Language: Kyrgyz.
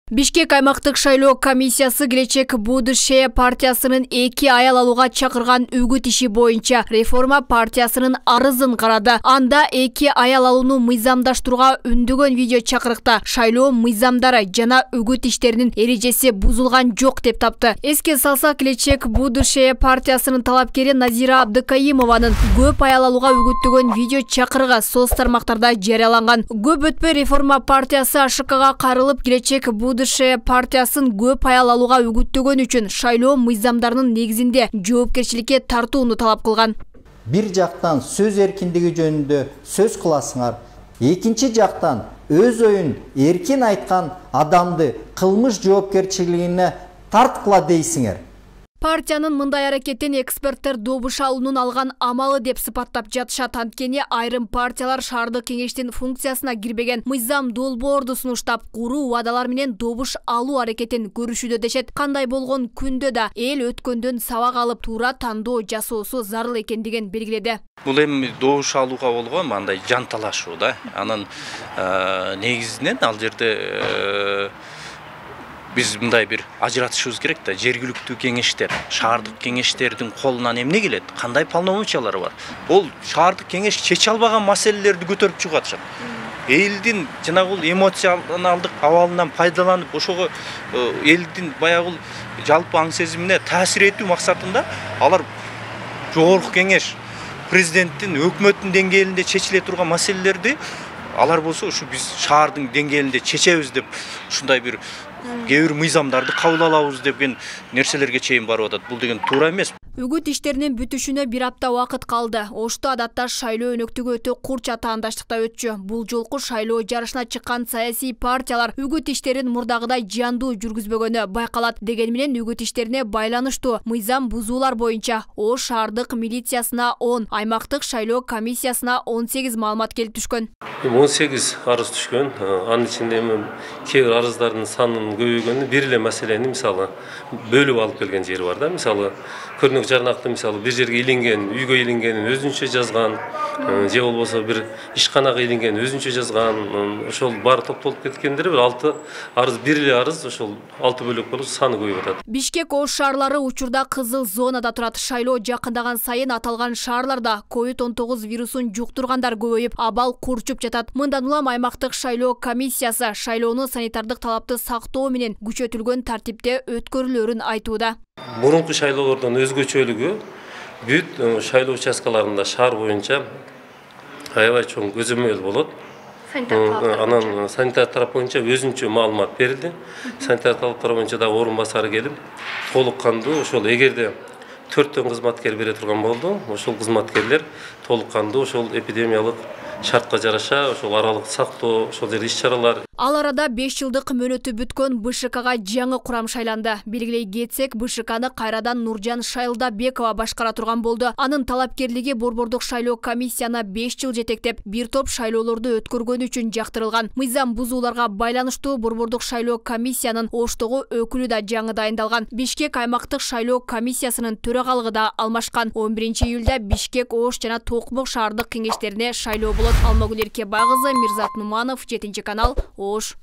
Бишкек аймактык шайлоо комиссиясы келечек будущее партиясынын 2 аял алууга чакырган үгүт иши боюнча реформа партиясынын арызын карады. Анда 2 аял алууну мыйзамдаштырууга үндөгөн видео чакырыкта шайлоо мыйзамдары жана үгүт иштеринин эрежеси бузулган жок деп тапты. Эске салсак, келечек будущее партиясынын талапкери Назира Абдыкаимованын көп аял алууга үгүттөгөн видео чакырыгы соц тармактарда жарыяланган. Көп өтпөй реформа партиясы АШКга карылып, келечек будущее партиясын көп аял алууга үгүттөгөн үчүн шайлоо мыйзамдарынын негизинде жоопкерчиликке тартууну талап кылган. Bir жактан сөз эркиндиги жөнүндө сөз кыласыңар, экинчи жактан өз оюн эркин айткан адамды кылмыш жоопкерчилигине тарткыла дейсиңер. Партиянын мындай аракеттен эксперттер добуш алуунун алган амалы деп сыпаттап жатышат. Анткени айрым партиялар шаардык кеңештин функциясына кирбеген мыйзам долбоорду сунуштап, куруу убадалар менен добуш алуу аракетин көрүшүдө дешет. Кандай болгон күндө да эл өткөндөн сабак алып, туура тандоо жасоосу зарыл экендигин белгиледи. Бул эми добуш алууга болгон мындай жанталашуу да. Анын негизинен ал жерде biz мындай бир ажыратышыбыз керек да. Жергиликтүү кеңештер, шаардык кеңештердин колунан эмне келет? Кандай полномочиялары бар? Ол шаардык кеңеш чече албаган маселелерди көтөрүп чыгып атышат. Элдин жанагыл эмоционалдык абалынан пайдаланып, ошого элдин баягыл жалпы аң сезимине таасир этүү максатында алар жогорку кеңеш, президенттин, өкмөттүн деңгээлинде чечиле турган маселелерди алар болсо ушу биз шаардын деңгээлинде чечебиз деп ушундай бир кээ бир мыйзамдарды кабыл алабыз деген нерселерге чейин барып атат. Бул деген туура эмес. Үгүт иштеринин бүтүшүнө 1 апта убакыт калды. Ошто адатта шайлоо өнөктүгү өтө курч атаандаштыкта өтчү. Бул жолку шайлоо жарышына чыккан саясий партиялар үгүт иштерин мурдагыдай жандуу жүргүзбөгөнү байкалат. Деген менен үгүт иштерине байланыштуу мыйзам бузуулар боюнча Ош шаардык милициясына 10, аймактык шайлоо комиссиясына 18 маалымат келип түшкөн. 18 арыз түшкөн. Анын ичинде кээ бир арыздардын санынын көбөйгөнү бир эле маселени мисалы бөлүп алып келген жери бар да. Мисалы көрнөк жарнакты мисалы бир жерге илинген, үйгө илингенин өзүнчө жазган, же болбосо бир ишканага илингенин өзүнчө жазган, ошол баары топтолуп кеткендер бир 6 арыз, бир эле арыз ошол 6 бөлөк болуп саны көбөйүп атат. Бишкек Ош шаарлары учурда кызыл зонада турат. Шайлоо жакындаган сайын аталган шаарларда COVID-19 вирусун жуктургандар көбөйүп, абал курчуп жатат. Мындан улам аймактык шайлоо комиссиясы шайлоону санитардык талапты сактоо менен күчөтүлгөн тартипте өткөрүлөрүн айтууда. Мурунку шайлоолордон өзгөчөлүгү бүт шайлоо участкаларында шаар боюнча аябай чоң көзөмөл болот. Анан санитар тарап боюнча өзүнчө маалымат берилди. Санитар талаптар боюнча да орун басары келип, толук кандуу ошол эгерде 4 кызматкер бере турган болду, ошол кызматкерлер толук кандуу ошол эпидемиялык шартка жараша ошол аралык сактоо, ошол жерде иш-чаралар. Ал арада 5 жылдык мөөнөтү бүткөн БШКга жаңы курам шайланды. Белгилей кетсек, БШКны кайрадан Нуржан Шайлдабекова башкара турган болду. Анын талапкерлиги борбордук шайлоо комиссияны 5 жыл жетектеп, бир топ шайлоолорду өткөргөн үчүн жактырылган. Мыйзам бузууларга байланыштуу борбордук шайлоо комиссиянын Оштогу өкүлү да жаңы дайындалган. Бишкек аймактык шайлоо комиссиясынын төрагалыгы да алмашкан. 11-июлда Бишкек, Ош жана Токмок шаардык кеңештерине шайлоо болот. Алмагүл Эркебай кызы, Мирзат Нуманов, 7 канал, Ош.